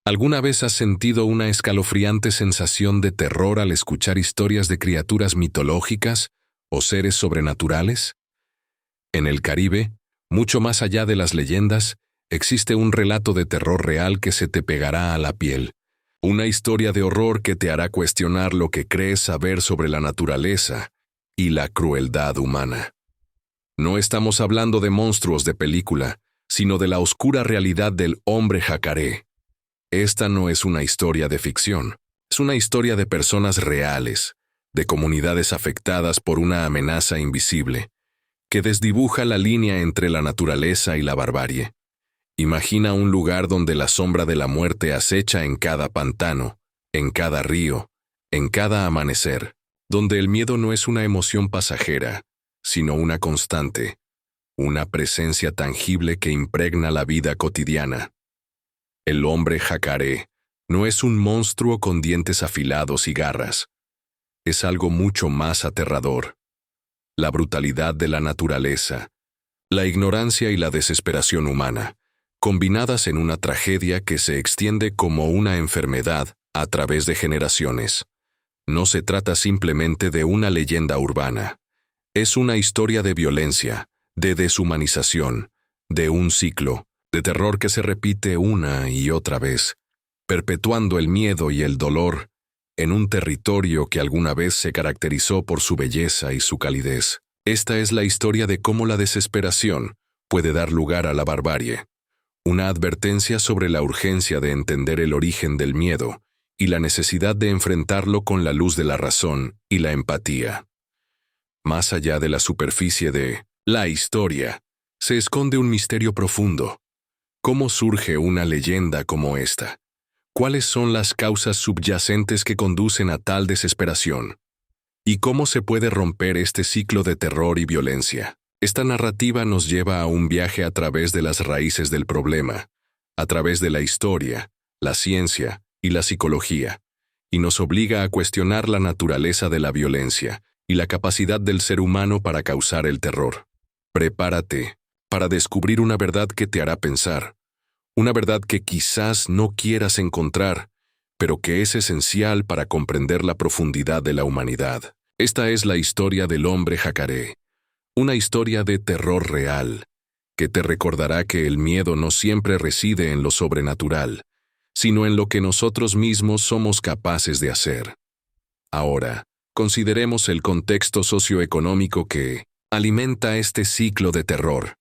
¿Alguna vez has sentido una escalofriante sensación de terror al escuchar historias de criaturas mitológicas o seres sobrenaturales? En el Caribe, mucho más allá de las leyendas, existe un relato de terror real que se te pegará a la piel. Una historia de horror que te hará cuestionar lo que crees saber sobre la naturaleza y la crueldad humana. No estamos hablando de monstruos de película, sino de la oscura realidad del hombre jacaré. Esta no es una historia de ficción, es una historia de personas reales, de comunidades afectadas por una amenaza invisible, que desdibuja la línea entre la naturaleza y la barbarie. Imagina un lugar donde la sombra de la muerte acecha en cada pantano, en cada río, en cada amanecer, donde el miedo no es una emoción pasajera, sino una constante, una presencia tangible que impregna la vida cotidiana. El hombre jacaré no es un monstruo con dientes afilados y garras. Es algo mucho más aterrador. La brutalidad de la naturaleza, la ignorancia y la desesperación humana, combinadas en una tragedia que se extiende como una enfermedad a través de generaciones. No se trata simplemente de una leyenda urbana. Es una historia de violencia, de deshumanización, de un ciclo, de terror que se repite una y otra vez, perpetuando el miedo y el dolor en un territorio que alguna vez se caracterizó por su belleza y su calidez. Esta es la historia de cómo la desesperación puede dar lugar a la barbarie, una advertencia sobre la urgencia de entender el origen del miedo y la necesidad de enfrentarlo con la luz de la razón y la empatía. Más allá de la superficie de la historia, se esconde un misterio profundo. ¿Cómo surge una leyenda como esta? ¿Cuáles son las causas subyacentes que conducen a tal desesperación? ¿Y cómo se puede romper este ciclo de terror y violencia? Esta narrativa nos lleva a un viaje a través de las raíces del problema, a través de la historia, la ciencia y la psicología, y nos obliga a cuestionar la naturaleza de la violencia y la capacidad del ser humano para causar el terror. Prepárate para descubrir una verdad que te hará pensar, una verdad que quizás no quieras encontrar, pero que es esencial para comprender la profundidad de la humanidad. Esta es la historia del hombre jacaré, una historia de terror real, que te recordará que el miedo no siempre reside en lo sobrenatural, sino en lo que nosotros mismos somos capaces de hacer. Ahora, consideremos el contexto socioeconómico que alimenta este ciclo de terror.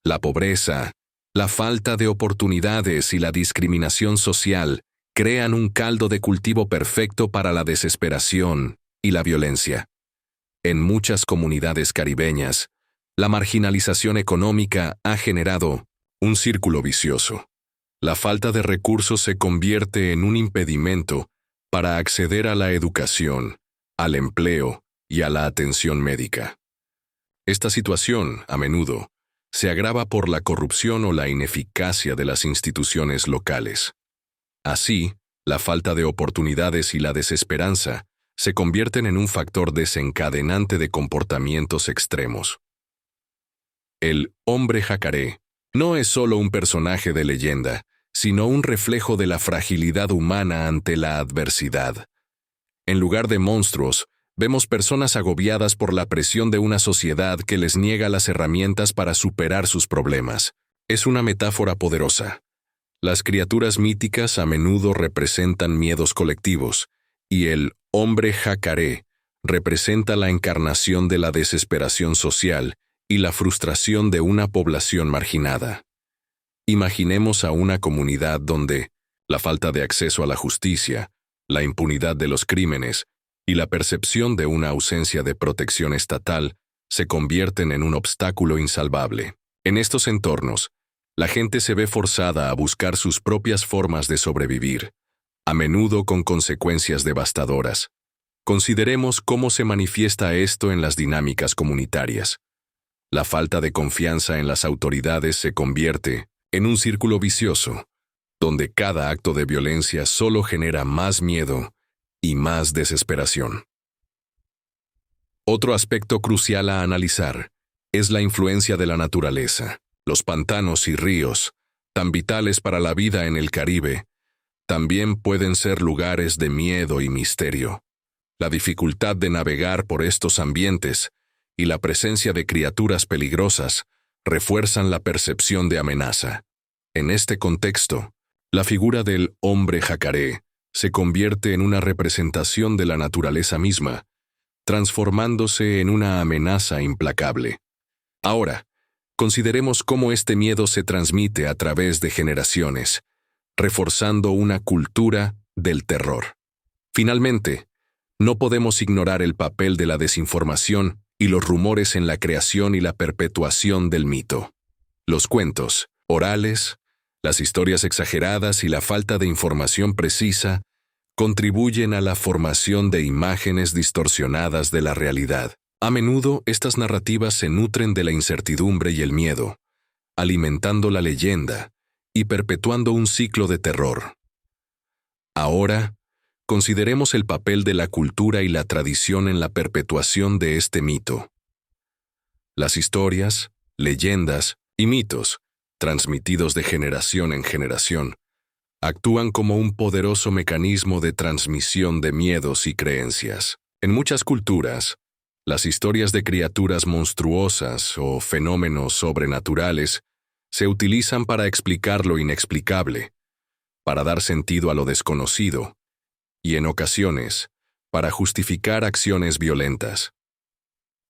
La pobreza, la falta de oportunidades y la discriminación social crean un caldo de cultivo perfecto para la desesperación y la violencia. En muchas comunidades caribeñas, la marginalización económica ha generado un círculo vicioso. La falta de recursos se convierte en un impedimento para acceder a la educación, al empleo y a la atención médica. Esta situación, a menudo, se agrava por la corrupción o la ineficacia de las instituciones locales. Así, la falta de oportunidades y la desesperanza se convierten en un factor desencadenante de comportamientos extremos. El hombre jacaré no es solo un personaje de leyenda, sino un reflejo de la fragilidad humana ante la adversidad. En lugar de monstruos, vemos personas agobiadas por la presión de una sociedad que les niega las herramientas para superar sus problemas. Es una metáfora poderosa. Las criaturas míticas a menudo representan miedos colectivos, y el hombre jacaré representa la encarnación de la desesperación social y la frustración de una población marginada. Imaginemos a una comunidad donde la falta de acceso a la justicia, la impunidad de los crímenes y la percepción de una ausencia de protección estatal se convierten en un obstáculo insalvable. En estos entornos, la gente se ve forzada a buscar sus propias formas de sobrevivir, a menudo con consecuencias devastadoras. Consideremos cómo se manifiesta esto en las dinámicas comunitarias. La falta de confianza en las autoridades se convierte en un círculo vicioso, donde cada acto de violencia solo genera más miedo y más desesperación. Otro aspecto crucial a analizar es la influencia de la naturaleza. Los pantanos y ríos, tan vitales para la vida en el Caribe, también pueden ser lugares de miedo y misterio. La dificultad de navegar por estos ambientes y la presencia de criaturas peligrosas refuerzan la percepción de amenaza. En este contexto, la figura del hombre jacaré se convierte en una representación de la naturaleza misma, transformándose en una amenaza implacable. Ahora, consideremos cómo este miedo se transmite a través de generaciones, reforzando una cultura del terror. Finalmente, no podemos ignorar el papel de la desinformación y los rumores en la creación y la perpetuación del mito. Los cuentos orales, las historias exageradas y la falta de información precisa contribuyen a la formación de imágenes distorsionadas de la realidad. A menudo, estas narrativas se nutren de la incertidumbre y el miedo, alimentando la leyenda y perpetuando un ciclo de terror. Ahora, consideremos el papel de la cultura y la tradición en la perpetuación de este mito. Las historias, leyendas y mitos, transmitidos de generación en generación, actúan como un poderoso mecanismo de transmisión de miedos y creencias. En muchas culturas, las historias de criaturas monstruosas o fenómenos sobrenaturales se utilizan para explicar lo inexplicable, para dar sentido a lo desconocido, y en ocasiones, para justificar acciones violentas.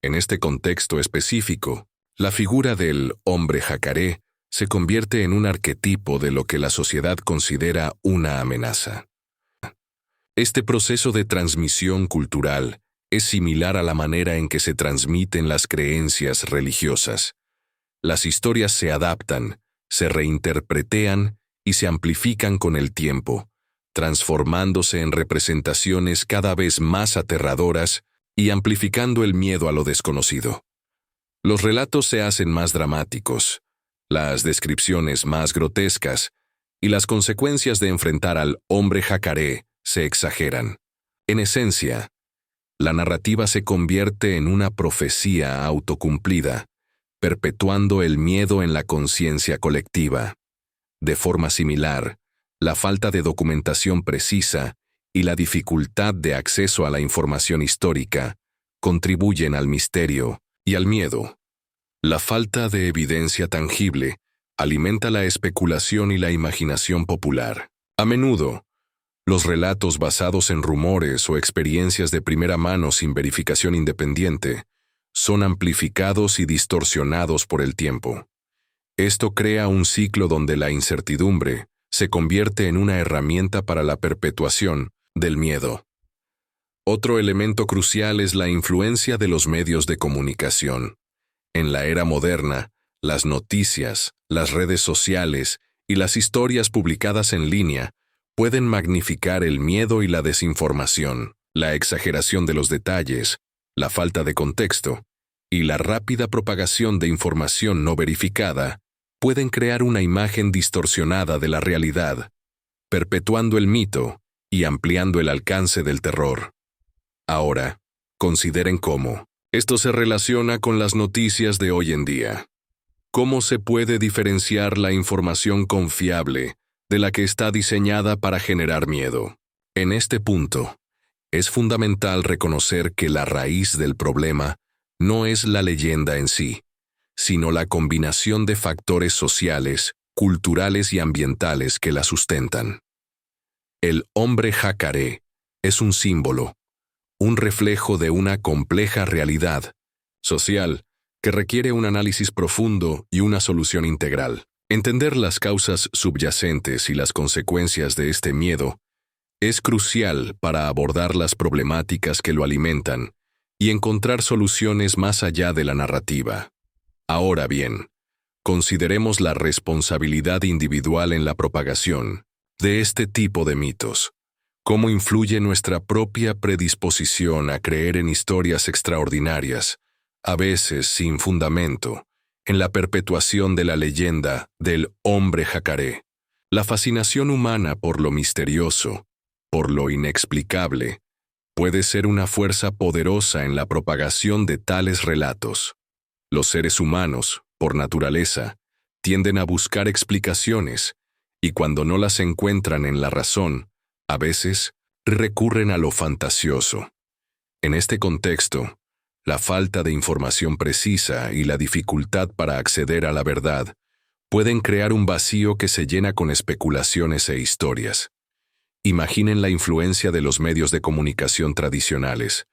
En este contexto específico, la figura del hombre jacaré se convierte en un arquetipo de lo que la sociedad considera una amenaza. Este proceso de transmisión cultural es similar a la manera en que se transmiten las creencias religiosas. Las historias se adaptan, se reinterpretan y se amplifican con el tiempo, transformándose en representaciones cada vez más aterradoras y amplificando el miedo a lo desconocido. Los relatos se hacen más dramáticos, las descripciones más grotescas y las consecuencias de enfrentar al hombre jacaré se exageran. En esencia, la narrativa se convierte en una profecía autocumplida, perpetuando el miedo en la conciencia colectiva. De forma similar, la falta de documentación precisa y la dificultad de acceso a la información histórica contribuyen al misterio y al miedo. La falta de evidencia tangible alimenta la especulación y la imaginación popular. A menudo, los relatos basados en rumores o experiencias de primera mano sin verificación independiente son amplificados y distorsionados por el tiempo. Esto crea un ciclo donde la incertidumbre se convierte en una herramienta para la perpetuación del miedo. Otro elemento crucial es la influencia de los medios de comunicación. En la era moderna, las noticias, las redes sociales y las historias publicadas en línea pueden magnificar el miedo y la desinformación, la exageración de los detalles, la falta de contexto y la rápida propagación de información no verificada pueden crear una imagen distorsionada de la realidad, perpetuando el mito y ampliando el alcance del terror. Ahora, consideren cómo esto se relaciona con las noticias de hoy en día. ¿Cómo se puede diferenciar la información confiable de la que está diseñada para generar miedo? En este punto, es fundamental reconocer que la raíz del problema no es la leyenda en sí, sino la combinación de factores sociales, culturales y ambientales que la sustentan. El hombre jacaré es un símbolo, un reflejo de una compleja realidad social que requiere un análisis profundo y una solución integral. Entender las causas subyacentes y las consecuencias de este miedo es crucial para abordar las problemáticas que lo alimentan y encontrar soluciones más allá de la narrativa. Ahora bien, consideremos la responsabilidad individual en la propagación de este tipo de mitos. ¿Cómo influye nuestra propia predisposición a creer en historias extraordinarias, a veces sin fundamento, en la perpetuación de la leyenda del hombre jacaré? La fascinación humana por lo misterioso, por lo inexplicable, puede ser una fuerza poderosa en la propagación de tales relatos. Los seres humanos, por naturaleza, tienden a buscar explicaciones, y cuando no las encuentran en la razón, a veces recurren a lo fantasioso. En este contexto, la falta de información precisa y la dificultad para acceder a la verdad pueden crear un vacío que se llena con especulaciones e historias. Imaginen la influencia de los medios de comunicación tradicionales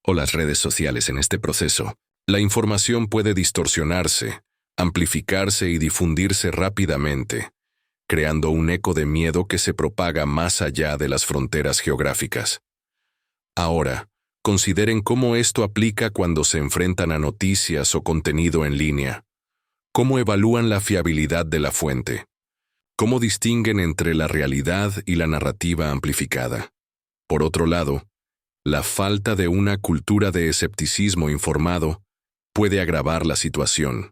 o las redes sociales en este proceso. La información puede distorsionarse, amplificarse y difundirse rápidamente, creando un eco de miedo que se propaga más allá de las fronteras geográficas. Ahora, consideren cómo esto aplica cuando se enfrentan a noticias o contenido en línea. ¿Cómo evalúan la fiabilidad de la fuente? ¿Cómo distinguen entre la realidad y la narrativa amplificada? Por otro lado, la falta de una cultura de escepticismo informado puede agravar la situación.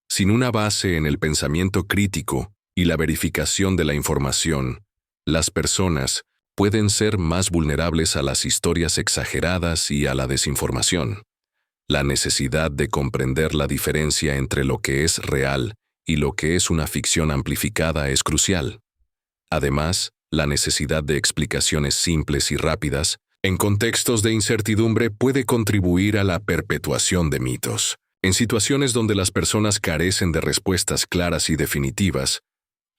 Sin una base en el pensamiento crítico y la verificación de la información, las personas pueden ser más vulnerables a las historias exageradas y a la desinformación. La necesidad de comprender la diferencia entre lo que es real y lo que es una ficción amplificada es crucial. Además, la necesidad de explicaciones simples y rápidas en contextos de incertidumbre puede contribuir a la perpetuación de mitos. En situaciones donde las personas carecen de respuestas claras y definitivas,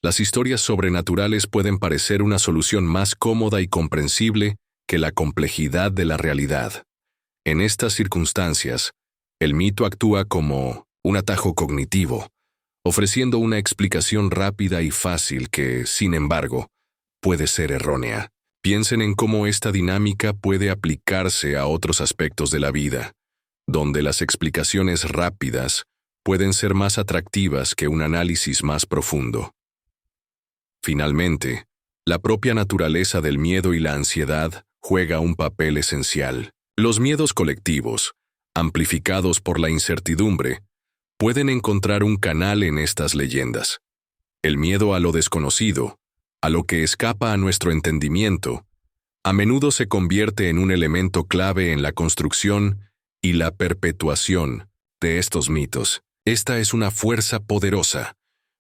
las historias sobrenaturales pueden parecer una solución más cómoda y comprensible que la complejidad de la realidad. En estas circunstancias, el mito actúa como un atajo cognitivo, ofreciendo una explicación rápida y fácil que, sin embargo, puede ser errónea. Piensen en cómo esta dinámica puede aplicarse a otros aspectos de la vida, donde las explicaciones rápidas pueden ser más atractivas que un análisis más profundo. Finalmente, la propia naturaleza del miedo y la ansiedad juega un papel esencial. Los miedos colectivos, amplificados por la incertidumbre, pueden encontrar un canal en estas leyendas. El miedo a lo desconocido, a lo que escapa a nuestro entendimiento, a menudo se convierte en un elemento clave en la construcción y la perpetuación de estos mitos. Esta es una fuerza poderosa,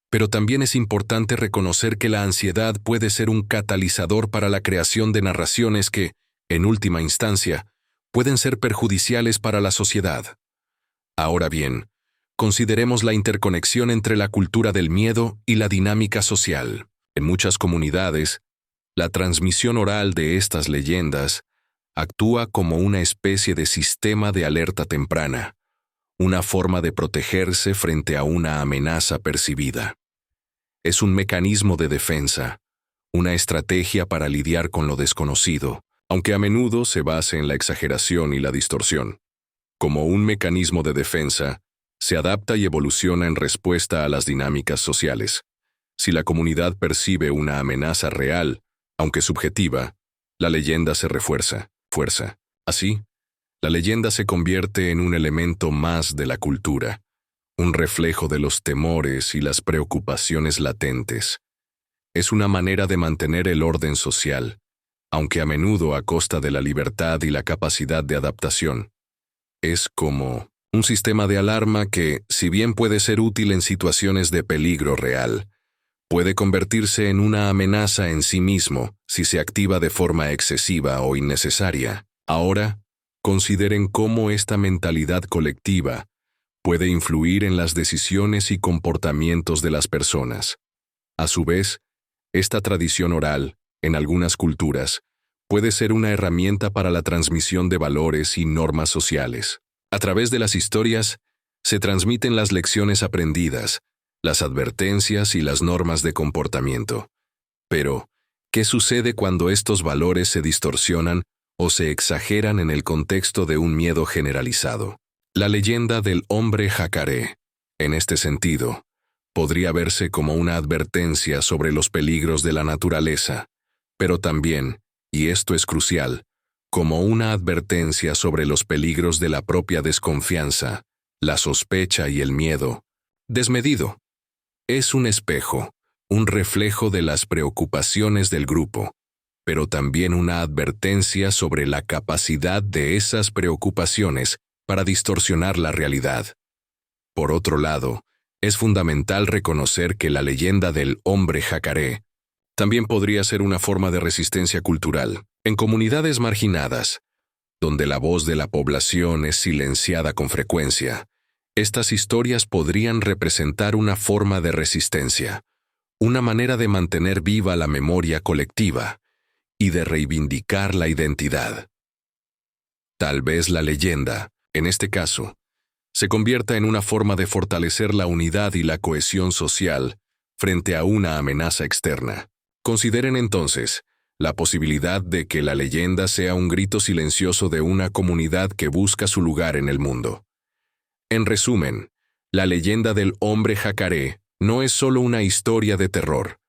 pero también es importante reconocer que la ansiedad puede ser un catalizador para la creación de narraciones que, en última instancia, pueden ser perjudiciales para la sociedad. Ahora bien, consideremos la interconexión entre la cultura del miedo y la dinámica social. En muchas comunidades, la transmisión oral de estas leyendas actúa como una especie de sistema de alerta temprana, una forma de protegerse frente a una amenaza percibida. Es un mecanismo de defensa, una estrategia para lidiar con lo desconocido, aunque a menudo se base en la exageración y la distorsión. Como un mecanismo de defensa, se adapta y evoluciona en respuesta a las dinámicas sociales. Si la comunidad percibe una amenaza real, aunque subjetiva, la leyenda se refuerza. Así, la leyenda se convierte en un elemento más de la cultura, un reflejo de los temores y las preocupaciones latentes. Es una manera de mantener el orden social, aunque a menudo a costa de la libertad y la capacidad de adaptación. Es como un sistema de alarma que, si bien puede ser útil en situaciones de peligro real, puede convertirse en una amenaza en sí mismo si se activa de forma excesiva o innecesaria. Ahora, consideren cómo esta mentalidad colectiva puede influir en las decisiones y comportamientos de las personas. A su vez, esta tradición oral, en algunas culturas, puede ser una herramienta para la transmisión de valores y normas sociales. A través de las historias, se transmiten las lecciones aprendidas, las advertencias y las normas de comportamiento. Pero, ¿qué sucede cuando estos valores se distorsionan o se exageran en el contexto de un miedo generalizado? La leyenda del hombre jacaré, en este sentido, podría verse como una advertencia sobre los peligros de la naturaleza, pero también, y esto es crucial, como una advertencia sobre los peligros de la propia desconfianza, la sospecha y el miedo desmedido. Es un espejo, un reflejo de las preocupaciones del grupo, pero también una advertencia sobre la capacidad de esas preocupaciones para distorsionar la realidad. Por otro lado, es fundamental reconocer que la leyenda del hombre jacaré también podría ser una forma de resistencia cultural. En comunidades marginadas, donde la voz de la población es silenciada con frecuencia, estas historias podrían representar una forma de resistencia, una manera de mantener viva la memoria colectiva y de reivindicar la identidad. Tal vez la leyenda, en este caso, se convierta en una forma de fortalecer la unidad y la cohesión social frente a una amenaza externa. Consideren entonces la posibilidad de que la leyenda sea un grito silencioso de una comunidad que busca su lugar en el mundo. En resumen, la leyenda del hombre jacaré no es solo una historia de terror,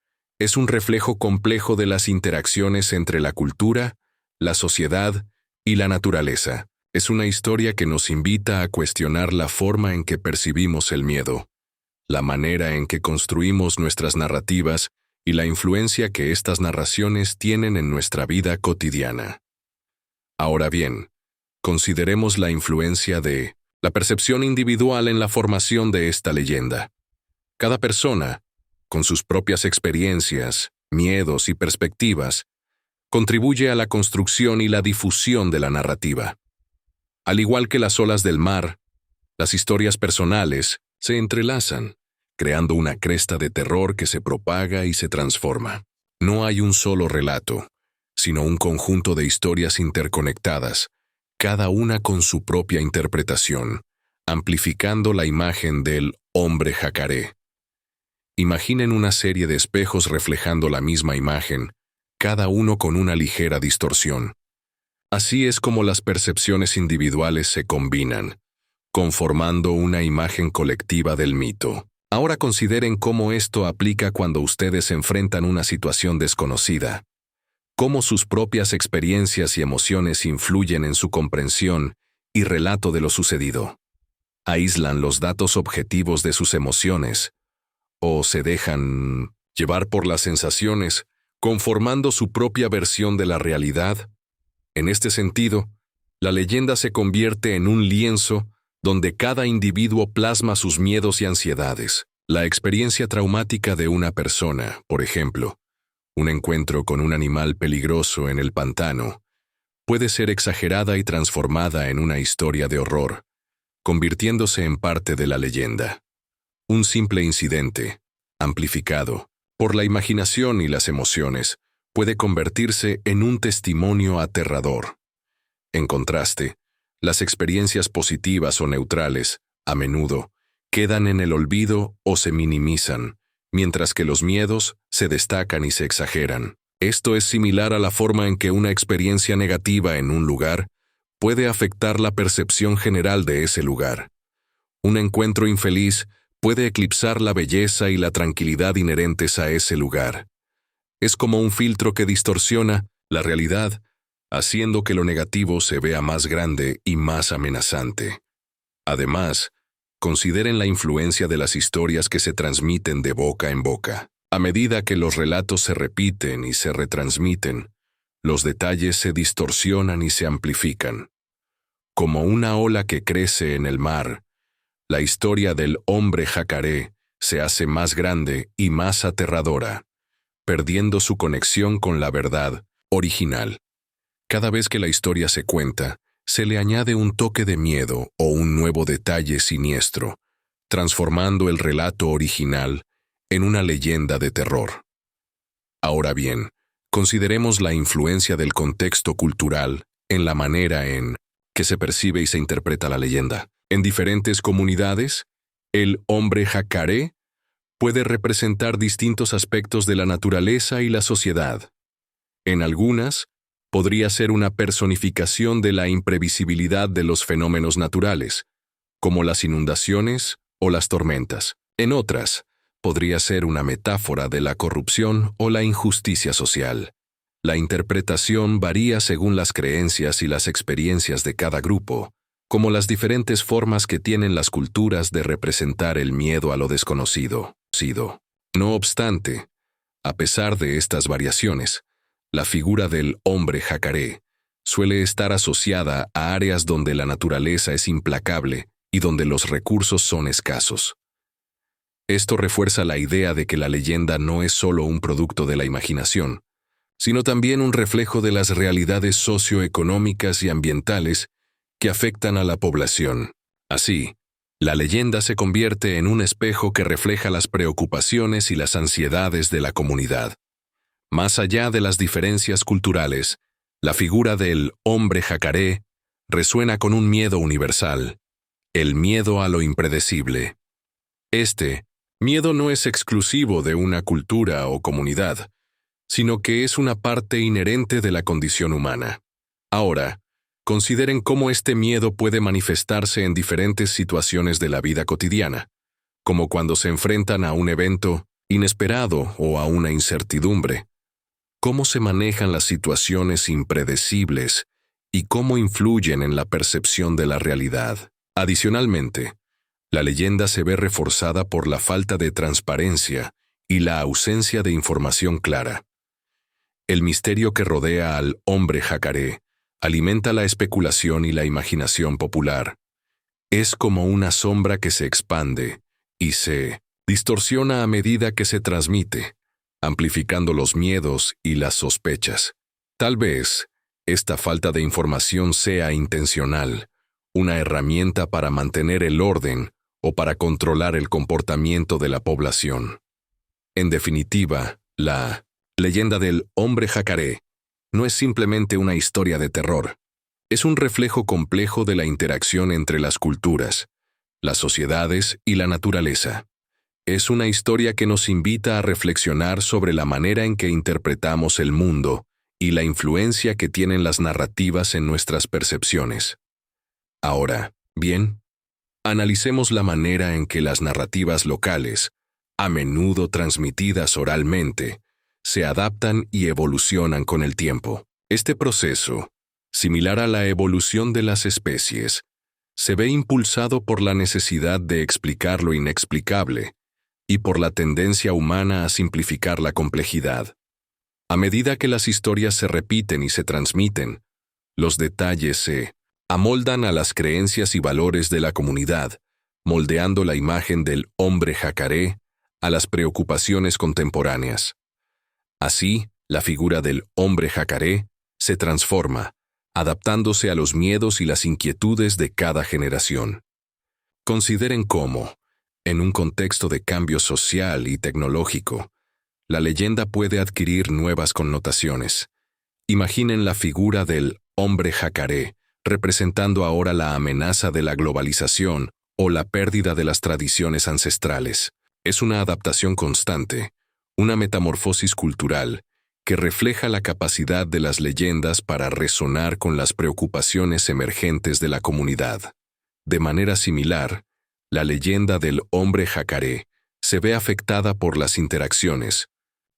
es un reflejo complejo de las interacciones entre la cultura, la sociedad y la naturaleza. Es una historia que nos invita a cuestionar la forma en que percibimos el miedo, la manera en que construimos nuestras narrativas y la influencia que estas narraciones tienen en nuestra vida cotidiana. Ahora bien, consideremos la influencia de la percepción individual en la formación de esta leyenda. Cada persona, con sus propias experiencias, miedos y perspectivas, contribuye a la construcción y la difusión de la narrativa. Al igual que las olas del mar, las historias personales se entrelazan, creando una cresta de terror que se propaga y se transforma. No hay un solo relato, sino un conjunto de historias interconectadas, cada una con su propia interpretación, amplificando la imagen del hombre jacaré. Imaginen una serie de espejos reflejando la misma imagen, cada uno con una ligera distorsión. Así es como las percepciones individuales se combinan, conformando una imagen colectiva del mito. Ahora consideren cómo esto aplica cuando ustedes enfrentan una situación desconocida, cómo sus propias experiencias y emociones influyen en su comprensión y relato de lo sucedido. Aíslan los datos objetivos de sus emociones, o se dejan llevar por las sensaciones, conformando su propia versión de la realidad. En este sentido, la leyenda se convierte en un lienzo donde cada individuo plasma sus miedos y ansiedades. La experiencia traumática de una persona, por ejemplo, un encuentro con un animal peligroso en el pantano, puede ser exagerada y transformada en una historia de horror, convirtiéndose en parte de la leyenda. Un simple incidente, amplificado por la imaginación y las emociones, puede convertirse en un testimonio aterrador. En contraste, las experiencias positivas o neutrales, a menudo, quedan en el olvido o se minimizan, mientras que los miedos se destacan y se exageran. Esto es similar a la forma en que una experiencia negativa en un lugar puede afectar la percepción general de ese lugar. Un encuentro infeliz puede eclipsar la belleza y la tranquilidad inherentes a ese lugar. Es como un filtro que distorsiona la realidad, haciendo que lo negativo se vea más grande y más amenazante. Además, consideren la influencia de las historias que se transmiten de boca en boca. A medida que los relatos se repiten y se retransmiten, los detalles se distorsionan y se amplifican. Como una ola que crece en el mar, la historia del hombre jacaré se hace más grande y más aterradora, perdiendo su conexión con la verdad original. Cada vez que la historia se cuenta, se le añade un toque de miedo o un nuevo detalle siniestro, transformando el relato original en una leyenda de terror. Ahora bien, consideremos la influencia del contexto cultural en la manera en que se percibe y se interpreta la leyenda. En diferentes comunidades, el hombre jacaré puede representar distintos aspectos de la naturaleza y la sociedad. En algunas, podría ser una personificación de la imprevisibilidad de los fenómenos naturales, como las inundaciones o las tormentas. En otras, podría ser una metáfora de la corrupción o la injusticia social. La interpretación varía según las creencias y las experiencias de cada grupo, como las diferentes formas que tienen las culturas de representar el miedo a lo desconocido. No obstante, a pesar de estas variaciones, la figura del hombre jacaré suele estar asociada a áreas donde la naturaleza es implacable y donde los recursos son escasos. Esto refuerza la idea de que la leyenda no es solo un producto de la imaginación, sino también un reflejo de las realidades socioeconómicas y ambientales que afectan a la población. Así, la leyenda se convierte en un espejo que refleja las preocupaciones y las ansiedades de la comunidad. Más allá de las diferencias culturales, la figura del hombre jacaré resuena con un miedo universal, el miedo a lo impredecible. Este miedo no es exclusivo de una cultura o comunidad, sino que es una parte inherente de la condición humana. Ahora, consideren cómo este miedo puede manifestarse en diferentes situaciones de la vida cotidiana, como cuando se enfrentan a un evento inesperado o a una incertidumbre. Cómo se manejan las situaciones impredecibles y cómo influyen en la percepción de la realidad. Adicionalmente, la leyenda se ve reforzada por la falta de transparencia y la ausencia de información clara. El misterio que rodea al hombre jacaré alimenta la especulación y la imaginación popular. Es como una sombra que se expande y se distorsiona a medida que se transmite, amplificando los miedos y las sospechas. Tal vez esta falta de información sea intencional, una herramienta para mantener el orden o para controlar el comportamiento de la población. En definitiva, la leyenda del hombre jacaré no es simplemente una historia de terror. Es un reflejo complejo de la interacción entre las culturas, las sociedades y la naturaleza. Es una historia que nos invita a reflexionar sobre la manera en que interpretamos el mundo y la influencia que tienen las narrativas en nuestras percepciones. Ahora, bien, analicemos la manera en que las narrativas locales, a menudo transmitidas oralmente, se adaptan y evolucionan con el tiempo. Este proceso, similar a la evolución de las especies, se ve impulsado por la necesidad de explicar lo inexplicable y por la tendencia humana a simplificar la complejidad. A medida que las historias se repiten y se transmiten, los detalles se amoldan a las creencias y valores de la comunidad, moldeando la imagen del hombre jacaré a las preocupaciones contemporáneas. Así, la figura del hombre jacaré se transforma, adaptándose a los miedos y las inquietudes de cada generación. Consideren cómo, en un contexto de cambio social y tecnológico, la leyenda puede adquirir nuevas connotaciones. Imaginen la figura del hombre jacaré, representando ahora la amenaza de la globalización o la pérdida de las tradiciones ancestrales. Es una adaptación constante, una metamorfosis cultural que refleja la capacidad de las leyendas para resonar con las preocupaciones emergentes de la comunidad. De manera similar, la leyenda del hombre jacaré se ve afectada por las interacciones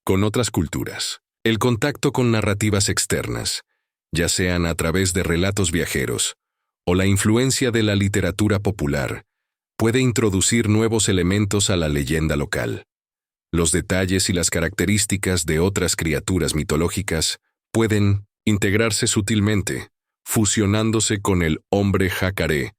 con otras culturas. El contacto con narrativas externas, ya sean a través de relatos viajeros o la influencia de la literatura popular, puede introducir nuevos elementos a la leyenda local. Los detalles y las características de otras criaturas mitológicas pueden integrarse sutilmente, fusionándose con el hombre jacaré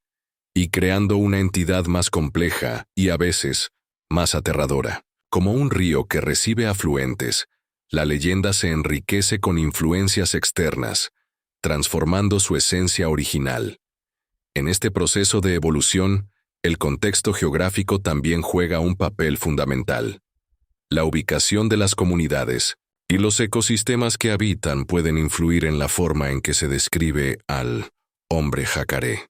y creando una entidad más compleja y a veces más aterradora. Como un río que recibe afluentes, la leyenda se enriquece con influencias externas, transformando su esencia original. En este proceso de evolución, el contexto geográfico también juega un papel fundamental. La ubicación de las comunidades y los ecosistemas que habitan pueden influir en la forma en que se describe al hombre jacaré.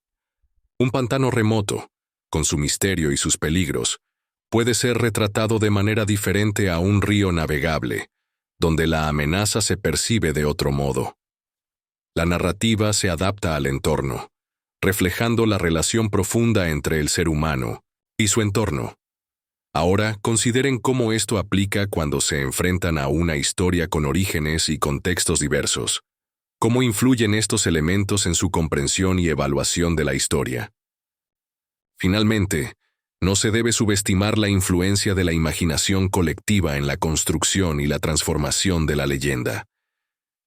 Un pantano remoto, con su misterio y sus peligros, puede ser retratado de manera diferente a un río navegable, donde la amenaza se percibe de otro modo. La narrativa se adapta al entorno, reflejando la relación profunda entre el ser humano y su entorno. Ahora, consideren cómo esto aplica cuando se enfrentan a una historia con orígenes y contextos diversos. ¿Cómo influyen estos elementos en su comprensión y evaluación de la historia? Finalmente, no se debe subestimar la influencia de la imaginación colectiva en la construcción y la transformación de la leyenda.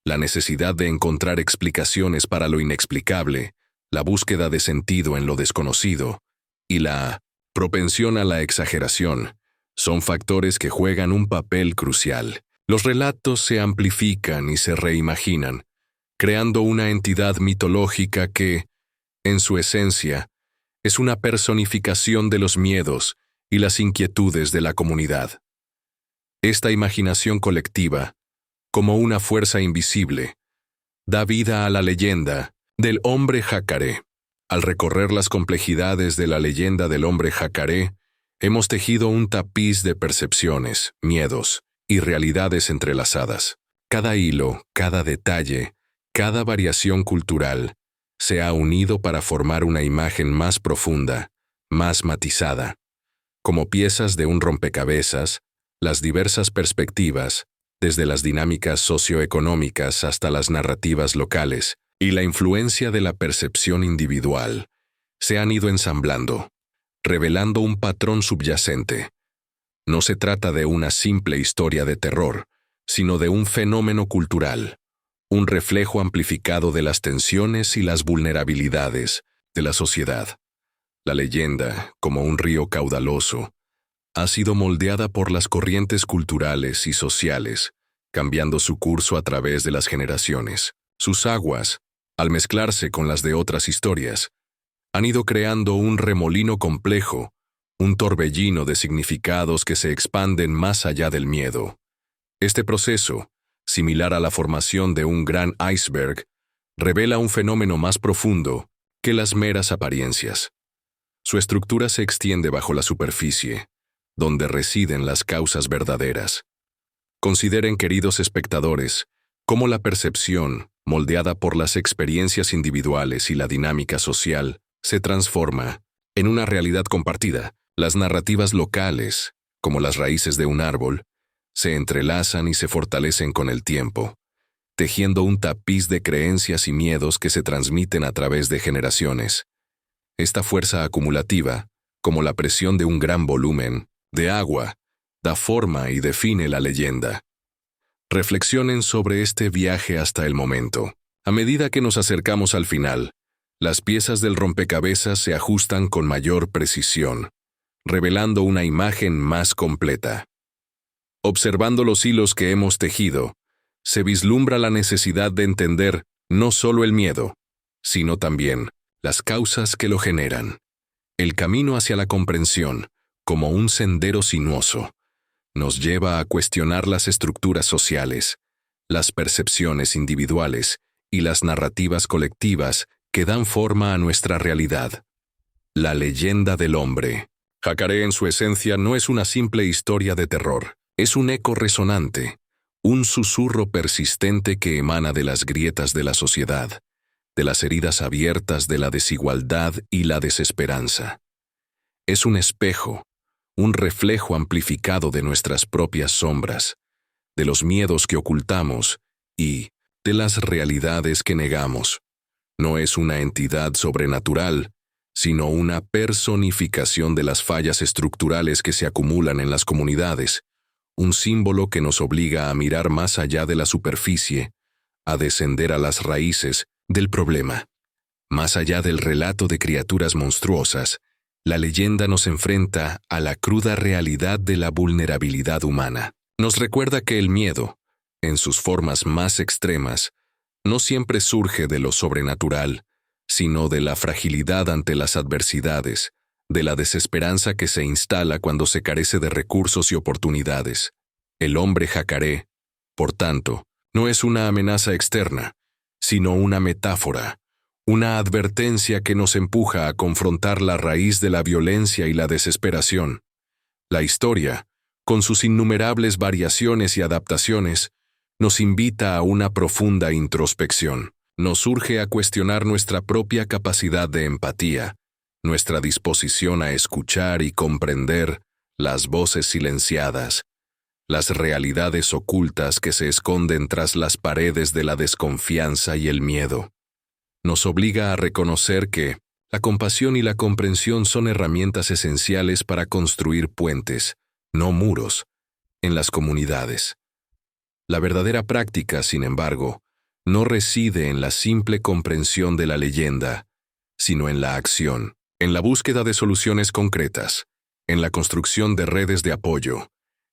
La necesidad de encontrar explicaciones para lo inexplicable, la búsqueda de sentido en lo desconocido, y la propensión a la exageración, Son factores que juegan un papel crucial. Los relatos se amplifican y se reimaginan, creando una entidad mitológica que, en su esencia, es una personificación de los miedos y las inquietudes de la comunidad. Esta imaginación colectiva, como una fuerza invisible, da vida a la leyenda del hombre jacaré. Al recorrer las complejidades de la leyenda del hombre jacaré, hemos tejido un tapiz de percepciones, miedos y realidades entrelazadas. Cada hilo, cada detalle, cada variación cultural se ha unido para formar una imagen más profunda, más matizada. Como piezas de un rompecabezas, las diversas perspectivas, desde las dinámicas socioeconómicas hasta las narrativas locales y la influencia de la percepción individual, se han ido ensamblando, revelando un patrón subyacente. No se trata de una simple historia de terror, sino de un fenómeno cultural, un reflejo amplificado de las tensiones y las vulnerabilidades de la sociedad. La leyenda, como un río caudaloso, ha sido moldeada por las corrientes culturales y sociales, cambiando su curso a través de las generaciones. Sus aguas, al mezclarse con las de otras historias, han ido creando un remolino complejo, un torbellino de significados que se expanden más allá del miedo. Este proceso, similar a la formación de un gran iceberg, revela un fenómeno más profundo que las meras apariencias. Su estructura se extiende bajo la superficie, donde residen las causas verdaderas. Consideren, queridos espectadores, cómo la percepción, moldeada por las experiencias individuales y la dinámica social, se transforma en una realidad compartida. Las narrativas locales, como las raíces de un árbol, se entrelazan y se fortalecen con el tiempo, tejiendo un tapiz de creencias y miedos que se transmiten a través de generaciones. Esta fuerza acumulativa, como la presión de un gran volumen de agua, da forma y define la leyenda. Reflexionen sobre este viaje hasta el momento. A medida que nos acercamos al final, las piezas del rompecabezas se ajustan con mayor precisión, revelando una imagen más completa. Observando los hilos que hemos tejido, se vislumbra la necesidad de entender no solo el miedo, sino también las causas que lo generan. El camino hacia la comprensión, como un sendero sinuoso, nos lleva a cuestionar las estructuras sociales, las percepciones individuales y las narrativas colectivas que dan forma a nuestra realidad. La leyenda del hombre jacaré en su esencia no es una simple historia de terror, es un eco resonante, un susurro persistente que emana de las grietas de la sociedad, de las heridas abiertas de la desigualdad y la desesperanza. Es un espejo, un reflejo amplificado de nuestras propias sombras, de los miedos que ocultamos y de las realidades que negamos. No es una entidad sobrenatural, sino una personificación de las fallas estructurales que se acumulan en las comunidades, un símbolo que nos obliga a mirar más allá de la superficie, a descender a las raíces del problema. Más allá del relato de criaturas monstruosas, la leyenda nos enfrenta a la cruda realidad de la vulnerabilidad humana. Nos recuerda que el miedo, en sus formas más extremas, no siempre surge de lo sobrenatural, sino de la fragilidad ante las adversidades, de la desesperanza que se instala cuando se carece de recursos y oportunidades. El hombre jacaré, por tanto, no es una amenaza externa, sino una metáfora, una advertencia que nos empuja a confrontar la raíz de la violencia y la desesperación. La historia, con sus innumerables variaciones y adaptaciones, nos invita a una profunda introspección. Nos urge a cuestionar nuestra propia capacidad de empatía, nuestra disposición a escuchar y comprender las voces silenciadas, las realidades ocultas que se esconden tras las paredes de la desconfianza y el miedo. Nos obliga a reconocer que la compasión y la comprensión son herramientas esenciales para construir puentes, no muros, en las comunidades. La verdadera práctica, sin embargo, no reside en la simple comprensión de la leyenda, sino en la acción, en la búsqueda de soluciones concretas, en la construcción de redes de apoyo,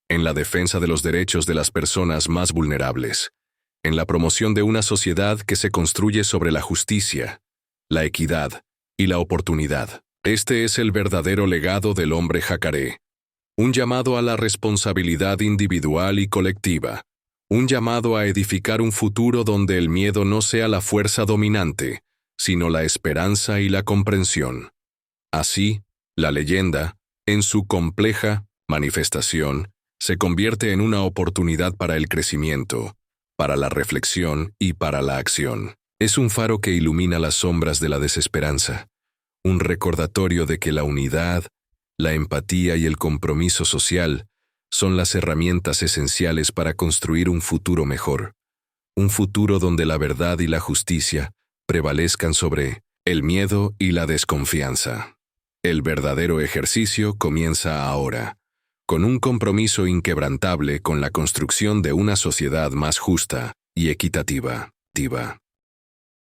en la defensa de los derechos de las personas más vulnerables, en la promoción de una sociedad que se construye sobre la justicia, la equidad y la oportunidad. Este es el verdadero legado del hombre jacaré. Un llamado a la responsabilidad individual y colectiva. Un llamado a edificar un futuro donde el miedo no sea la fuerza dominante, sino la esperanza y la comprensión. Así, la leyenda, en su compleja manifestación, se convierte en una oportunidad para el crecimiento, para la reflexión y para la acción. Es un faro que ilumina las sombras de la desesperanza, un recordatorio de que la unidad, la empatía y el compromiso social son las herramientas esenciales para construir un futuro mejor, un futuro donde la verdad y la justicia prevalezcan sobre el miedo y la desconfianza. El verdadero ejercicio comienza ahora, con un compromiso inquebrantable con la construcción de una sociedad más justa y equitativa.